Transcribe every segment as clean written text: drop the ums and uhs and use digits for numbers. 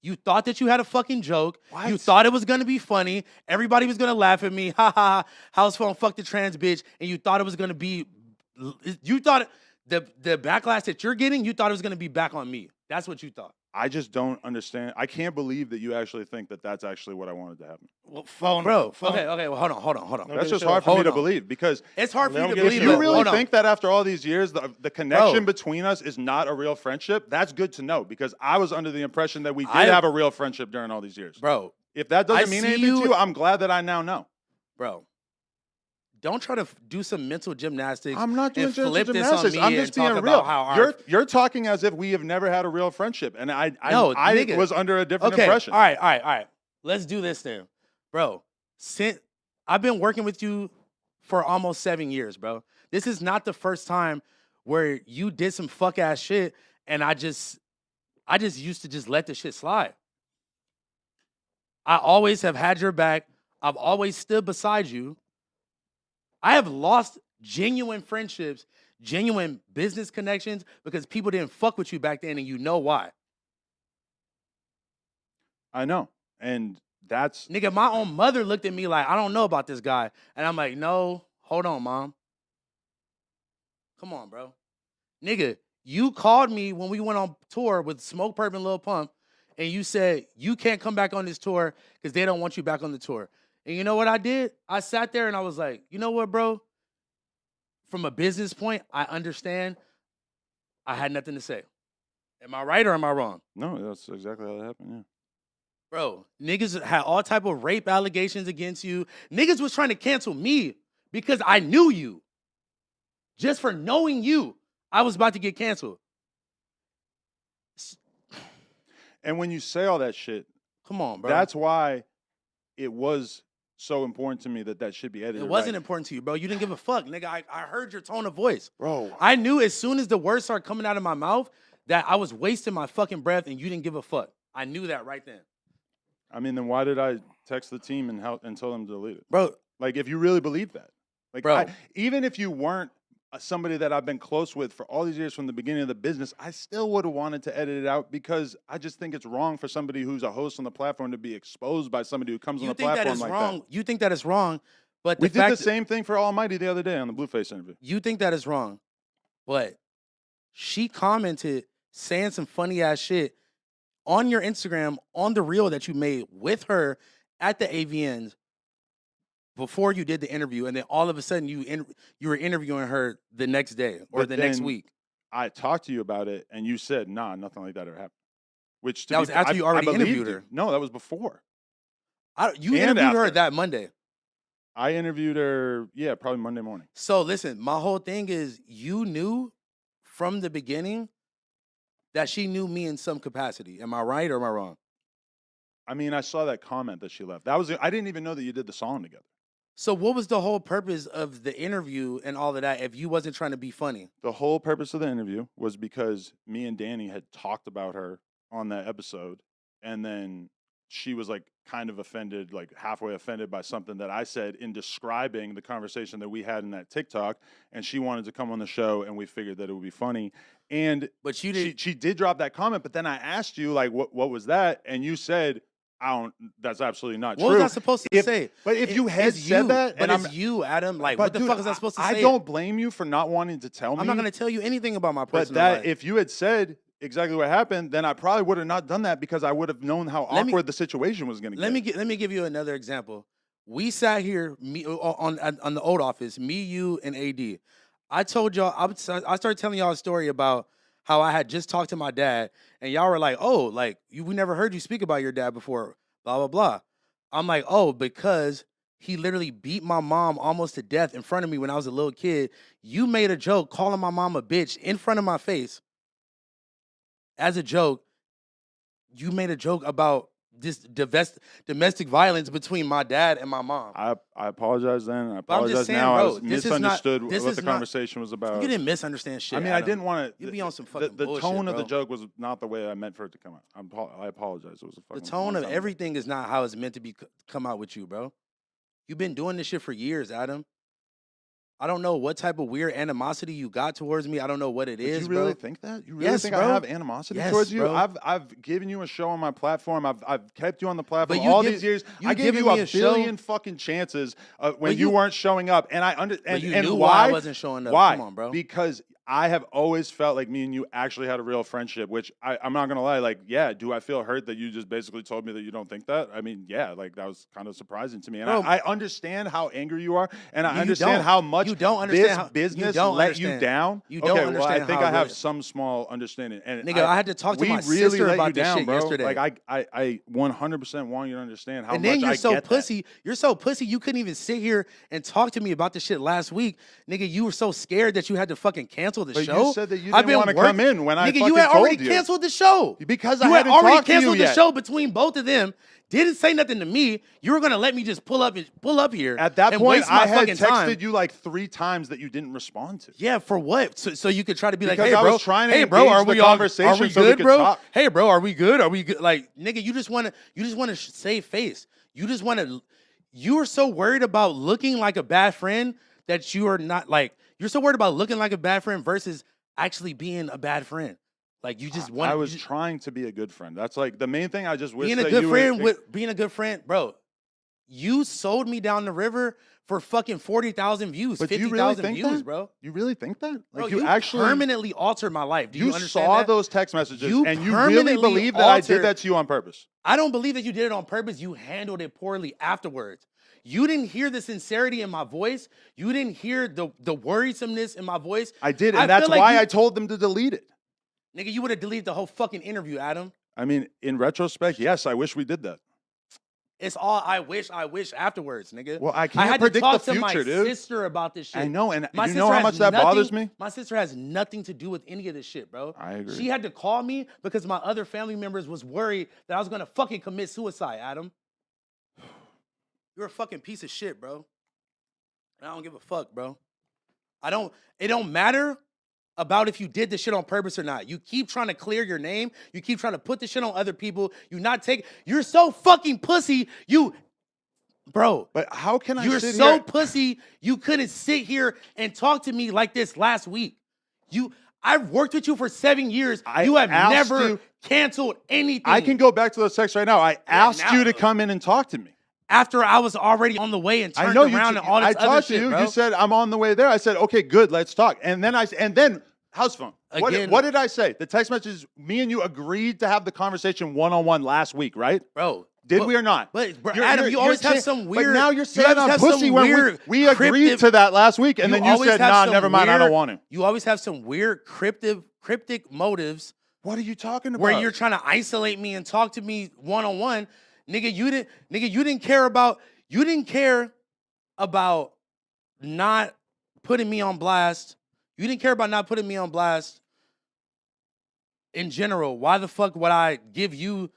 You thought that you had a fucking joke. What? You thought it was gonna be funny. Everybody was gonna laugh at me. Ha ha. House phone, fuck the trans bitch. And you thought it was gonna be. You thought the backlash that you're getting. You thought it was gonna be back on me. That's what you thought. I just don't understand. I can't believe that you actually think that that's actually what I wanted to happen. Well, phone, Bro, phone. okay, well, hold on. No, That's get just it hard for Hold me to on. believe because It's hard for Let you him to get it believe. if you but really hold on. think that after all these years, the connection Bro. between us is not a real friendship, that's good to know because I was under the impression that we did I- have a real friendship during all these years. Bro, If that I doesn't mean see anything you- to you, I'm glad that I now know. bro, don't try to do some mental gymnastics. I'm not doing and flip gentle this gymnastics. on me I'm just and being talk real. about how our You're talking as if we have never had a real friendship, and I No, nigga. was under a different okay. impression. All right. Let's do this then, bro. Since I've been working with you for almost 7 years, bro. This is not the first time where you did some fuck ass shit, and I just used to just let the shit slide. I always have had your back. I've always stood beside you. I have lost genuine friendships, genuine business connections because people didn't fuck with you back then, and you know why. I know, and that's Nigga, my own mother looked at me like, I don't know about this guy. And I'm like, no, hold on, mom. Come on, bro. Nigga, you called me when we went on tour with Smoke Perp and Lil Pump, and you said, you can't come back on this tour because they don't want you back on the tour. And you know what I did? I sat there and I was like, you know what, bro? From a business point, I understand. I had nothing to say. Am I right or am I wrong? no, that's exactly how that happened. Yeah. Bro, niggas had all type of rape allegations against you. Niggas was trying to cancel me because I knew you. Just for knowing you, I was about to get canceled. And when you say all that shit, Come on, bro. that's why it was so important to me that should be edited. It wasn't right. important to you, bro. You didn't give a fuck, nigga. I heard your tone of voice. Bro. I knew as soon as the words started coming out of my mouth that I was wasting my fucking breath and you didn't give a fuck. I knew that right then. I mean, then why did I text the team and tell them to delete it? Bro, Like, if you really believe that, like, Bro. even if you weren't somebody that I've been close with for all these years from the beginning of the business, I still would have wanted to edit it out because I just think it's wrong for somebody who's a host on the platform to be exposed by somebody who comes on you the think that platform is like wrong. that. You think that is wrong, but We the did fact the same thing for Almighty the other day on the Blueface interview. you think that is wrong, but she commented saying some funny ass shit on your Instagram on the reel that you made with her at the AVNs before you did the interview, and then all of a sudden you were interviewing her the next day or But the next then week. I talked to you about it, and you said, "Nah, nothing like that ever happened." Which to That be was after you already believed interviewed you. her. No, that was before. You And interviewed her after. that Monday. I interviewed her, yeah, probably Monday morning. So listen, my whole thing is you knew from the beginning that she knew me in some capacity. Am I right or am I wrong? I mean, I saw that comment that she left. That was I didn't even know that you did the song together. So what was the whole purpose of the interview and all of that if you wasn't trying to be funny? The whole purpose of the interview was because me and Danny had talked about her on that episode, and then she was like kind of offended, like halfway offended by something that I said in describing the conversation that we had in that TikTok, and she wanted to come on the show, and we figured that it would be funny. And But you did she did drop that comment, but then I asked you like what was that, and you said, I don't. That's absolutely not what true. was I supposed to say? But if you had It's said you, that, but and it's you, Adam. Like, but what the dude, fuck was I supposed to say? I don't blame you for not wanting to tell me. I'm not gonna tell you anything about my But personal that life. if you had said exactly what happened, then I probably would have not done that because I would have known how awkward the situation was going to get. Let me give you another example. We sat here on the old office, me, you, and AD. I told y'all I started telling y'all a story about how I had just talked to my dad, and y'all were like, "Oh, like we never heard you speak about your dad before." Blah blah blah. I'm like, "Oh, because he literally beat my mom almost to death in front of me when I was a little kid. You made a joke calling my mom a bitch in front of my face as a joke. You made a joke about this domestic violence between my dad and my mom. I apologize then. I But I'm just apologize saying, now. bro, I this is not- misunderstood this what is the not- conversation was about. You didn't misunderstand shit. I mean, I Adam. didn't want to. You be on some fucking the bullshit, tone of the bro. joke was not the way I meant for it to come out. I apologize. It was a fucking. The tone long of time ago. everything is not how it's meant to be come out with you, bro. You've been doing this shit for years, Adam. I don't know what type of weird animosity you got towards me. I don't know what it But is, you really bro. think that? You really Yes, think bro. I have animosity Yes, towards you? bro. I've given you a show on my platform. I've kept you on the platform But you all give- these years. you I gave giving you me a a show- billion fucking chances when But you you- weren't showing up, and But you and knew why I wasn't showing up. Why? Come on, bro. Because I have always felt like me and you actually had a real friendship, which I'm not gonna lie. Like, yeah, do I feel hurt that you just basically told me that you don't think that? I mean, yeah, like that was kind of surprising to me, and Bro, I understand how angry you are, and I You understand don't. how much You don't understand this how- you business don't let you understand. down. You don't okay, well, I understand think how I have really- some small understanding. And Nigga, I had to talk to we my really sister let about you this down, shit bro. yesterday. Like I 100% want you to understand how And much then you're I so get pussy. You're so pussy. You couldn't even sit here and talk to me about this shit last week, nigga. You were so scared that you had to fucking cancel the But show. you said that you I've didn't been want to work- come in when I Nigga, fucking you had already told you. canceled the show Because you I had hadn't already talked to you canceled the yet. show between both of them. Didn't say nothing to me. You were gonna let me just pull up here At that and point, waste my I had fucking texted time. you like 3 times that you didn't respond to. Yeah, for what? So you could try to be like, Because hey, I bro, was trying to hey, bro, engage are the we all, are conversation we so we good, could bro? talk. Hey, bro, are we good? Are we good? Like, nigga, you just want to save face. You just want to. You are so worried about looking like a bad friend that you are not like. You're so worried about looking like a bad friend versus actually being a bad friend. Like you just want. I was trying to be a good friend. That's like the main thing. I just wish being a that good you friend would, with being a good friend, bro. You sold me down the river for fucking 40,000 views, But you 50,000 really think views, that? bro. You really think that? Like Bro, you you actually permanently altered my life. Do you, you understand saw that? those text messages You and you really permanently believe that I did altered- that to you on purpose. I don't believe that you did it on purpose. You handled it poorly afterwards. You didn't hear the sincerity in my voice. You didn't hear the worrisomeness in my voice. I did, and I that's feel like why you- I told them to delete it. Nigga, you would have deleted the whole fucking interview, Adam. I mean, in retrospect, yes, I wish we did that. It's all I wish afterwards, nigga. Well, I can't had to predict talk the to my future, dude. sister about this shit. I know, and My you know sister how has much that nothing- bothers me? My sister has nothing to do with any of this shit, bro. I agree. She had to call me because my other family members was worried that I was gonna fucking commit suicide, Adam. You're a fucking piece of shit, bro. And I don't give a fuck, bro. It don't matter about if you did this shit on purpose or not. You keep trying to clear your name. You keep trying to put this shit on other people. You're so fucking pussy. Bro. But how can I You're sit so here? pussy. You couldn't sit here and talk to me like this last week. I've worked with you for 7 years. You have asked never you- canceled anything. I can go back to those texts right now. I asked now- you to come in and talk to me. After I was already on the way and I turned know around and all this I other talked to shit, you. bro. You said I'm on the way there. I said okay, good, let's talk. And then house phone. Again- What did I say? The text messages. Me and you agreed to have the conversation one-on-one last week, right? Bro. Did we or not? But bro, Adam, you always have some weird. But now you're saying always I'm have some pussy when weird we agreed cryptic- to that last week, and then you always said, have nah, some never mind, I don't weird- want to. You always have some weird cryptic motives What are you talking about? where you're trying to isolate me and talk to me one-on-one. Nigga, you didn't care about not putting me on blast. You didn't care about not putting me on blast in general. Why the fuck would I give you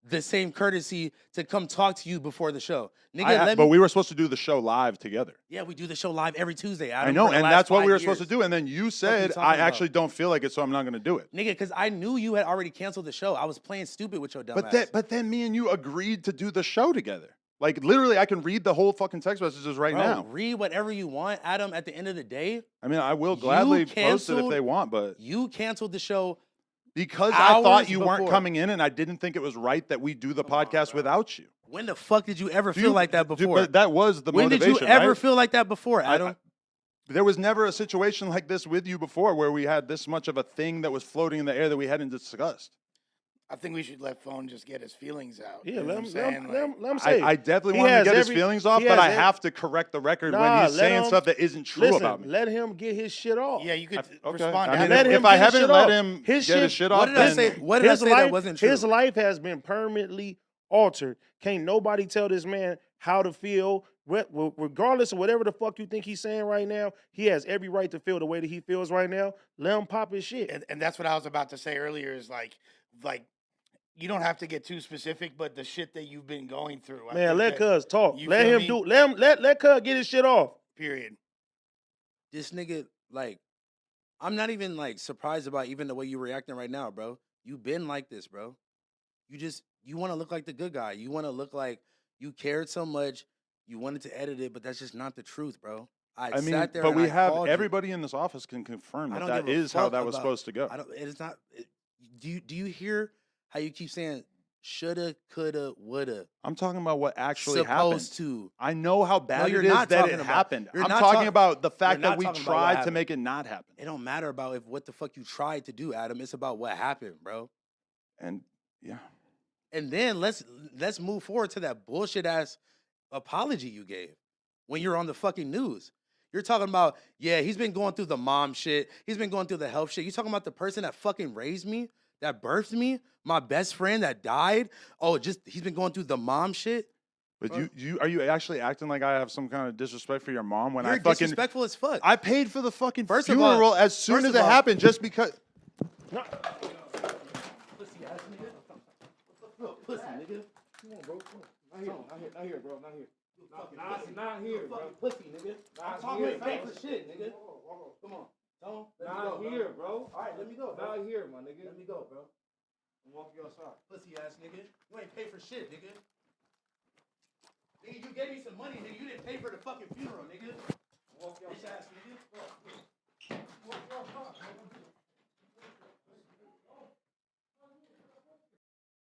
the same courtesy to come talk to you before the show? Nigga, but we were supposed to do the show live together. Yeah, we do the show live every Tuesday, Adam, I know, for the and last that's what 5 we were years. supposed to do. And then you said, talking I about? actually don't feel like it, so I'm not going to do it. Nigga, because I knew you had already canceled the show. I was playing stupid with your dumb ass. But then me and you agreed to do the show together. Like literally, I can read the whole fucking text messages right Bro, now. read whatever you want, Adam. At the end of the day, I mean, I will gladly post it if canceled- they want, but you canceled the show. because I thought hours you weren't before. coming in, and I didn't think it was right that we do the podcast without you. When the fuck did you ever Do feel you- like that dude, before? But that was the When did motivation. you ever right? feel like that before, Adam? There was never a situation like this with you before where we had this much of a thing that was floating in the air that we hadn't discussed. I think we should let Phone just get his feelings out. Yeah, You know let what I'm him, saying? let him say. I definitely He want him has to get his every- feelings off, he but has I ev- have to correct the record when Nah, he's let saying him- stuff that isn't true Listen, about me. let him get his shit off. Yeah, you could Okay. respond. I mean, Let if him I get his haven't shit let off. him His get his shit- shit what off, did I then say? What did I His say life, that wasn't true? His life has been permanently altered. Can't nobody tell this man how to feel. Regardless of whatever the fuck you think he's saying right now, he has every right to feel the way that he feels right now. Let him pop his shit. And that's what I was about to say earlier is like you don't have to get too specific, but the shit that you've been going through. I Man, think let that- Cuz talk. you Let feel him me? do. Let Cuz get his shit off. Period. This nigga, like, I'm not even like surprised about even the way you reacting right now, bro. You been like this, bro. You want to look like the good guy. You want to look like you cared so much. You wanted to edit it, but that's just not the truth, bro. I mean, sat there but and we I have called you. everybody in this office can confirm I that don't that give a is how fuck that was about- supposed to go. I don't. It is not. Do you hear how you keep saying shoulda, coulda, woulda? I'm talking about what actually Supposed happened. to. I know how bad you're it is not that talking it about- happened. you're I'm not talking talk- about the fact you're that not we talking about what tried to happened. make it not happen. It don't matter about what the fuck you tried to do, Adam. It's about what happened, bro. And yeah, And then let's move forward to that bullshit ass apology you gave when you're on the fucking news. You're talking about, yeah, he's been going through the mom shit. He's been going through the health shit. You talking about the person that fucking raised me, that birthed me, my best friend that died. Oh, just he's been going through the mom shit. but you are you actually acting like I have some kind of disrespect for your mom when You're I fucking disrespectful as fuck. I paid for the fucking First of all- funeral as soon first as of it all- happened just because. Pussy ass nigga. Pussy nigga. Come on, bro. Come on. Not here, bro. Not here. Not here, bro. Pussy nigga. I'm talking here, fake bro. for shit, nigga. Come on. Tell him. Let me Not go, here, bro. bro. All right, let me go. Not here, my nigga. Let me go, bro. I'm walking outside. Pussy ass nigga. You ain't pay for shit, nigga. Nigga, you gave me some money, nigga. You didn't pay for the fucking funeral, nigga.